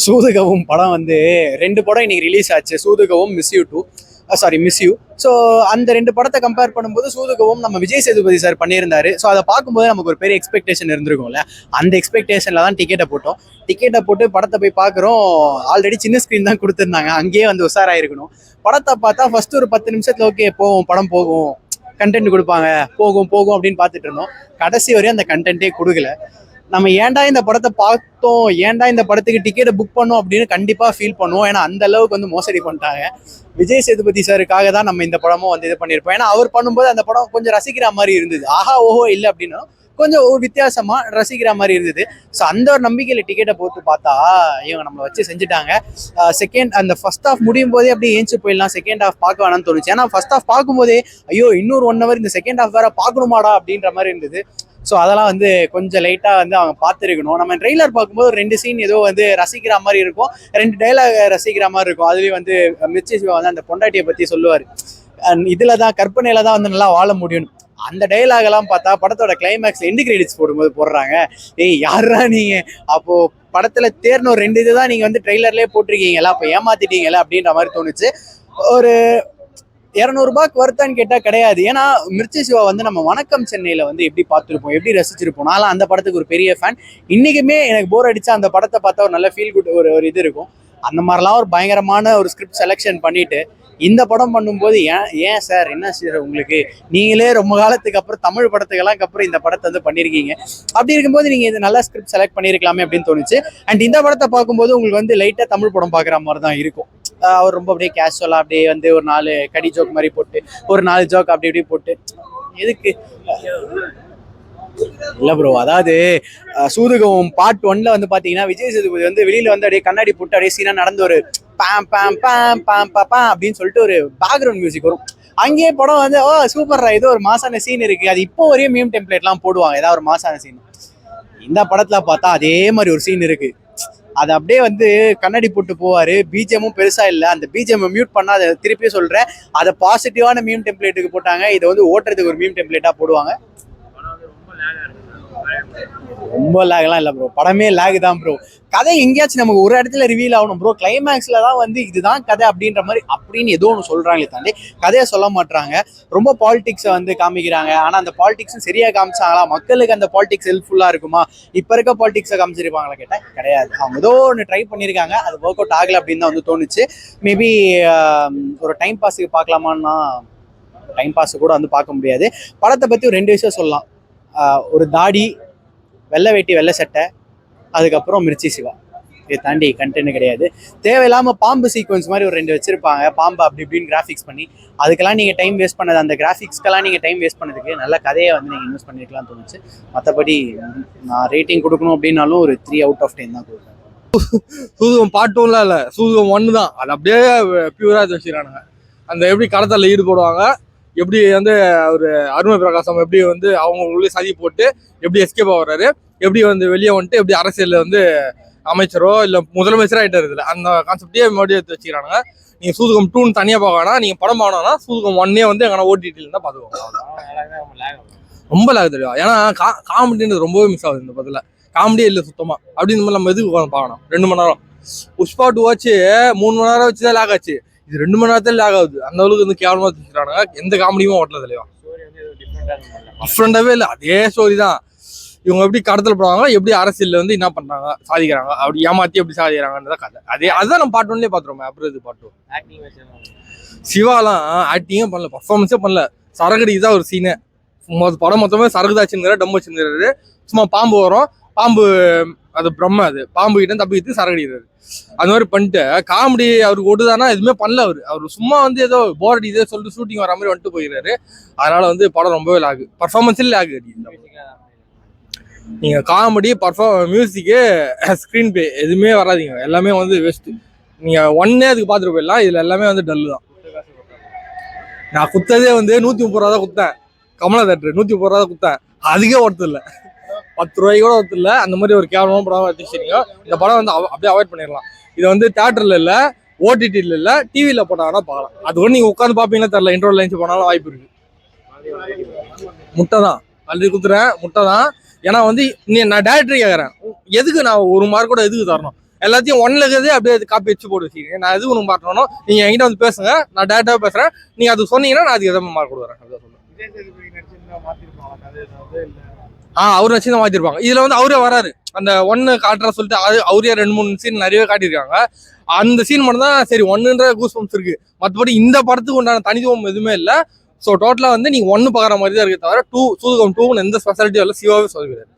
சூதுகவும் படம் வந்து 2 படம் இன்னைக்கு ரிலீஸ் ஆச்சு. சூதுகவும், miss you too. Sorry, miss you. So அந்த 2 படத்தை கம்பேர் பண்ணும்போது சூதுகவும் நம்ம விஜய் சேதுபதி சார் பண்ணியிருந்தாரு. ஸோ அதை பார்க்கும்போது நமக்கு ஒரு பெரிய எக்ஸ்பெக்டேஷன் இருந்திருக்கும்ல. அந்த எக்ஸ்பெக்டேஷன்ல தான் டிக்கெட்டை போட்டோம். டிக்கெட்டை போட்டு படத்தை போய் பார்க்குறோம். ஆல்ரெடி சின்ன ஸ்க்ரீன் தான் கொடுத்துருந்தாங்க. அங்கேயே வந்து உஷாராயிருக்கணும். படத்தை பார்த்தா ஃபர்ஸ்ட் ஒரு 10 நிமிஷத்துல ஓகே போகும், படம் போகும், கண்டென்ட் கொடுப்பாங்க, போகும் போகும் அப்படின்னு பார்த்துட்டு இருந்தோம். கடைசி வரையும் அந்த கண்டென்ட்டே கொடுக்கல. நம்ம ஏன்டா இந்த படத்தை பார்த்தோம், ஏன்டா இந்த படத்துக்கு டிக்கெட்டை புக் பண்ணோம் அப்படின்னு கண்டிப்பா ஃபீல் பண்ணுவோம். ஏன்னா அந்த அளவுக்கு வந்து மோசடி பண்ணிட்டாங்க. விஜய் சேதுபதி சாருக்காக தான் நம்ம இந்த படமும் வந்து இது பண்ணியிருப்போம். ஏன்னா அவர் பண்ணும்போது அந்த படம் கொஞ்சம் ரசிக்கிற மாதிரி இருந்தது. ஆஹா ஓஹோ இல்லை அப்படின்னா கொஞ்சம் ஒரு வித்தியாசமா ரசிக்கிற மாதிரி இருந்தது. ஸோ அந்த ஒரு நம்பிக்கையில டிக்கெட்டை போட்டு பார்த்தா இவங்க நம்மளை வச்சு செஞ்சுட்டாங்க. செகண்ட் அந்த ஃபர்ஸ்ட் ஹாஃப் முடியும் போதே அப்படியே ஏஞ்சி போயிடலாம், செகண்ட் ஹாஃப் பார்க்க வேணாம்னு தோணுச்சு. ஏன்னா ஃபர்ஸ்ட் ஹாஃப் பார்க்கும்போதே ஐயோ இன்னொரு 1 hour இந்த செகண்ட் ஹாஃப் வேற பார்க்கணுமாடா அப்படின்ற மாதிரி இருந்தது. ஸோ அதெல்லாம் வந்து கொஞ்சம் லைட்டாக வந்து அவங்க பார்த்துருக்கணும். நம்ம ட்ரெய்லர் பார்க்கும்போது 2 சீன் ஏதோ வந்து ரசிக்கிற மாதிரி இருக்கும், 2 டைலாக் ரசிக்கிற மாதிரி இருக்கும். அதுலேயும் வந்து மிர்ச்சி சிவா வந்து அந்த பொண்டாட்டியை பற்றி சொல்லுவார், இதில் தான் கற்பனையில தான் வந்து நல்லா வாழ முடியும். அந்த டைலாக் எல்லாம் பார்த்தா படத்தோட கிளைமேக்ஸ் எண்டு கிரெடிட்ஸ் போடும்போது போடுறாங்க. ஏய் யாரா நீங்க, அப்போ படத்துல தேர்ன ஒரு 2 இதுதான் நீங்க வந்து ட்ரெய்லர்லேயே போட்டிருக்கீங்களா, அப்போ ஏமாத்திட்டீங்களா அப்படின்ற மாதிரி தோணுச்சு. ஒரு 200 ரூபாய்க்கு வருத்தான்னு கேட்டா கிடையாது. ஏன்னா மிர்ச்சி சிவா வந்து நம்ம வணக்கம் சென்னையில வந்து எப்படி பார்த்துருப்போம், எப்படி ரசிச்சிருப்போம். நான் அந்த படத்துக்கு ஒரு பெரிய ஃபேன். இன்னைக்குமே எனக்கு போர் அடிச்சா அந்த படத்தை பார்த்தா ஒரு நல்ல ஃபீல் குட் ஒரு இது இருக்கும். அந்த மாதிரிலாம் ஒரு பயங்கரமான ஒரு ஸ்கிரிப்ட் செலெக்ஷன் பண்ணிட்டு இந்த படம் பண்ணும்போது ஏன் சார் என்ன சார் உங்களுக்கு, நீங்களே ரொம்ப காலத்துக்கு அப்புறம் தமிழ் படத்துக்கெல்லாம் அப்புறம் இந்த படத்தை வந்து பண்ணியிருக்கீங்க. அப்படி இருக்கும்போது நீங்க இது நல்ல ஸ்கிரிப்ட் செலக்ட் பண்ணியிருக்கலாமே அப்படின்னு தோணுச்சு. அண்ட் இந்த படத்தை பார்க்கும்போது உங்களுக்கு வந்து லைட்டா தமிழ் படம் பார்க்குற மாதிரி தான் இருக்கும். அவர் ரொம்ப அப்படியே கேஷுவலா அப்படியே வந்து ஒரு 4 கடி ஜோக் மாதிரி போட்டு, ஒரு 4 ஜோக் அப்படி இப்படி போட்டு எதுக்கு இல்ல ப்ரோ. அதாவது சூதுகவும் பார்ட் 1ல வந்து பாத்தீங்கன்னா விஜய் சேதுபதி வந்து வெளியில வந்து அப்படியே கண்ணாடி போட்டு அப்படியே சீனா நடந்து ஒரு bomb bomb bomb bomb bomb அப்படின்னு சொல்லிட்டு ஒரு பேக்ரவுண்ட் மியூசிக் வரும். அங்கேயே படம் வந்து ஓ சூப்பர்ரா, ஏதோ ஒரு மாசான சீன் இருக்கு. அது இப்போ வரையும் மீம் டெம்ப்ளேட் எல்லாம் போடுவாங்க, ஏதாவது ஒரு மாசான சீன். இந்த படத்துல பார்த்தா அதே மாதிரி ஒரு சீன் இருக்கு. அது அப்படியே வந்து கண்ணாடி போட்டு போவாரு. பிஜிஎமும் பெருசா இல்லை. அந்த பிஜிஎம் மியூட் பண்ணா அதை திருப்பி சொல்றேன், அதை பாசிட்டிவான மீம் டெம்ப்ளேட்டுக்கு போட்டாங்க. இதை வந்து ஓட்டுறதுக்கு ஒரு மீம் டெம்ப்ளேட்டா போடுவாங்க. ரொம்ப லேக்லாம் இல்லை ப்ரோ, படமே லேக் தான் ப்ரோ. கதை எங்கேயாச்சும் நமக்கு ஒரு இடத்துல ரிவீல் ஆகணும் ப்ரோ. கிளைமேக்ஸ்ல தான் வந்து இதுதான் கதை அப்படின்ற மாதிரி அப்படின்னு ஏதோ ஒன்று சொல்றாங்களே தாண்டி கதையை சொல்ல மாட்டாங்க. ரொம்ப பாலிடிக்ஸை வந்து காமிக்கிறாங்க. ஆனா அந்த பாலிடிக்ஸும் சரியா காமிச்சாங்களா, மக்களுக்கு அந்த பாலிடிக்ஸ் ஹெல்ப்ஃபுல்லா இருக்குமா, இப்ப இருக்க பாலிடிக்ஸை காமிச்சிருப்பாங்களா கேட்டா கிடையாது. அவங்க ஏதோ ஒன்று ட்ரை பண்ணியிருக்காங்க, அது ஒர்க் அவுட் ஆகலை அப்படின்னு தான் வந்து தோணுச்சு. மேபி ஒரு டைம் பாஸுக்கு பார்க்கலாமான்னா டைம் பாஸ் கூட வந்து பார்க்க முடியாது. படத்தை பத்தி ஒரு 2 விஷயம் சொல்லலாம். ஒரு தாடி, வெள்ளை வேட்டி வெள்ளை சட்டை, அதுக்கப்புறம் மிர்ச்சி சிவா. இதை தாண்டி கண்டென்ட் கிடையாது. தேவையில்லாம பாம்பு சீக்வன்ஸ் மாதிரி ஒரு 2 வச்சிருப்பாங்க, பாம்பு அப்படி இப்படின்னு கிராஃபிக்ஸ் பண்ணி. அதுக்கெல்லாம் நீங்க டைம் வேஸ்ட் பண்ணது, அந்த கிராஃபிக்ஸ்க்கெல்லாம் நீங்க டைம் வேஸ்ட் பண்ணதுக்கு நல்ல கதையை வந்து நீங்க இன்வெஸ்ட் பண்ணிருக்கலாம் தோணுச்சு. மற்றபடி நான் ரேட்டிங் கொடுக்கணும் அப்படின்னாலும் ஒரு 3 out of 10 தான் கொடுப்பேன். சூதுகம் பார்ட் 2லாம் இல்லை, சூதுகம் 1 தான். அது அப்படியே பியூரா வச்சுக்கிறானுங்க. அந்த எப்படி கடத்தல ஈடுபடுவாங்க, எப்படி வந்து ஒரு அருமை பிரகாசம் எப்படி வந்து அவங்க உள்ளே சதி போட்டு எப்படி எஸ்கேப் ஆகுறாரு, எப்படி வந்து வெளியே வந்துட்டு எப்படி அரசியல்ல வந்து அமைச்சரோ இல்ல முதலமைச்சரோ ஆயிட்டு இருக்குல்ல, அந்த கான்செப்டே மறுபடியும் எடுத்து வச்சுக்கிறானுங்க. நீங்க சூதுகம் 2 தனியா பார்க்கணும், நீங்க படம் பார்க்கணும்னா சூதுகம் 1 வந்து எங்கன்னா ஓடிடில தான் பாத்துக்கோங்க. ரொம்ப லேக் தெரியும். ஏன்னா காமெடின்றது ரொம்பவே மிஸ் ஆகுது இந்த படத்துல. காமெடியே இல்லை சுத்தமா. அப்படி இந்த மாதிரி நம்ம எதுக்கு பார்க்கணும் 2 மணி நேரம். புஷ்பா 2 ஆச்சு 3 மணி நேரம் வச்சுதான் லேக் ஆச்சு. இது 2 மணி நேரத்துல லேக் ஆகுது. அந்த அளவுக்கு வந்து கேவலமா வச்சுக்கிறானுங்க. எந்த காமெடியுமே ஓட்டல தலைவா, டிஃப்ரெண்டாவே இல்லை, அதே ஸ்டோரி தான். இவங்க எப்படி கடத்தல் போடுவாங்க, எப்படி அரசியல்ல வந்து என்ன பண்றாங்க, சாதிக்கிறாங்க, அப்படி ஏமாத்தி எப்படி சாதிக்கிறாங்கன்றத கதை. அதுதான் நம்ம பார்ட் 1லயே பாத்துறோம். அப்புறம் இது பார்ட் 2 சிவாலாம் ஆக்டிங்கே பண்ணல, பர்ஃபார்மன்ஸே பண்ணல. சரகடி தான் ஒரு சீனு. படம் மொத்தமே சரகுதான் வச்சிருந்தாரு, டம் வச்சிருந்தாரு. சும்மா பாம்பு வரும், பாம்பு அது பிரம்ம, அது பாம்பு கிட்ட தப்பிக்கிட்டு சரகடிக்கிறாரு. அந்த மாதிரி பண்ணிட்டு காமெடி அவருக்கு ஒடுதானா எதுவுமே பண்ணல. அவர் சும்மா வந்து ஏதோ போர் அடிக்குதே சொல்லிட்டு ஷூட்டிங் வர மாதிரி வந்துட்டு போயிடுறாரு. அதனால வந்து படம் ரொம்பவே லாகு, பர்ஃபார்மன்ஸில் லாகு அடிக்குது. நீங்க காமெடி மியூசிக்கு ஸ்கிரீன் பிளே எதுவுமே வராதிங்க, எல்லாமே வந்து வேஸ்ட். நீங்க 1 அதுக்கு பார்த்துட்டு போயிடலாம். இதுல எல்லாமே வந்து டல்லு தான். நான் குத்ததே வந்து 130 ரூபா தான் குத்தேன். கமலா தேட்டர் 130 ரூபா தான் குத்தேன். அதுக்கே ஒருத்தர் இல்லை, 10 ரூபாய்க்கு கூட ஒருத்தர் இல்லை. அந்த மாதிரி ஒரு கேவலமான படம் வச்சுருக்கீங்க. இந்த படம் வந்து அப்படியே அவாய்ட் பண்ணிடலாம். இதை வந்து தேட்டர்ல இல்லை, ஓடிடியில் இல்லை, டிவியில் போட்டாங்கன்னா பார்க்கலாம். அது ஒன்று நீங்கள் உட்காந்து பார்ப்பீங்களா தெரியல. இன்ட்ரோல் லைன்ஸ் போனாலும் வாய்ப்பு இருக்கு. முட்டை தான் அள்ளி குத்துறேன், முட்டை தான். ஏன்னா வந்து நான் டேரக்டரே கேட்குறேன், எதுக்கு நான் 1 மார்க் கூட எதுக்கு தரணும்? எல்லாத்தையும் ஒன்ல இருக்கிறதே அப்படியே காப்பி வச்சு போட்டு வச்சுக்கீங்க. நான் எது ஒன்று மாற்றணும், நீங்க என்கிட்ட வந்து பேசுங்க, நான் டேரக்டாக பேசுறேன், நீங்க அது சொன்னீங்கன்னா நான் அதுக்கு எதாவது மார்க் கொடுக்குறேன். அப்படிதான் சொல்லுவேன். அவரு வச்சு தான் மாத்திருப்பாங்க. இதுல வந்து அவரே வராரு, அந்த ஒன்னு காட்டுற சொல்லிட்டு அவரே 2-3 சீன் நிறையவே காட்டியிருக்காங்க. அந்த சீன் மட்டும் தான் சரி ஒன்னுன்ற கூஸ் பம்ப்ஸ் இருக்கு, மற்றபடி இந்த படத்துக்கு உண்டான தனித்துவம் எதுவுமே இல்லை. ஸோ டோட்டலா வந்து நீங்க 1 பாக்குற மாதிரி தான் இருக்கு தவிர 2 சூதுகம் 2 எந்த ஸ்பெஷாலிட்டியும் இல்லை, சிவாவே சொல்லிடுறாரு.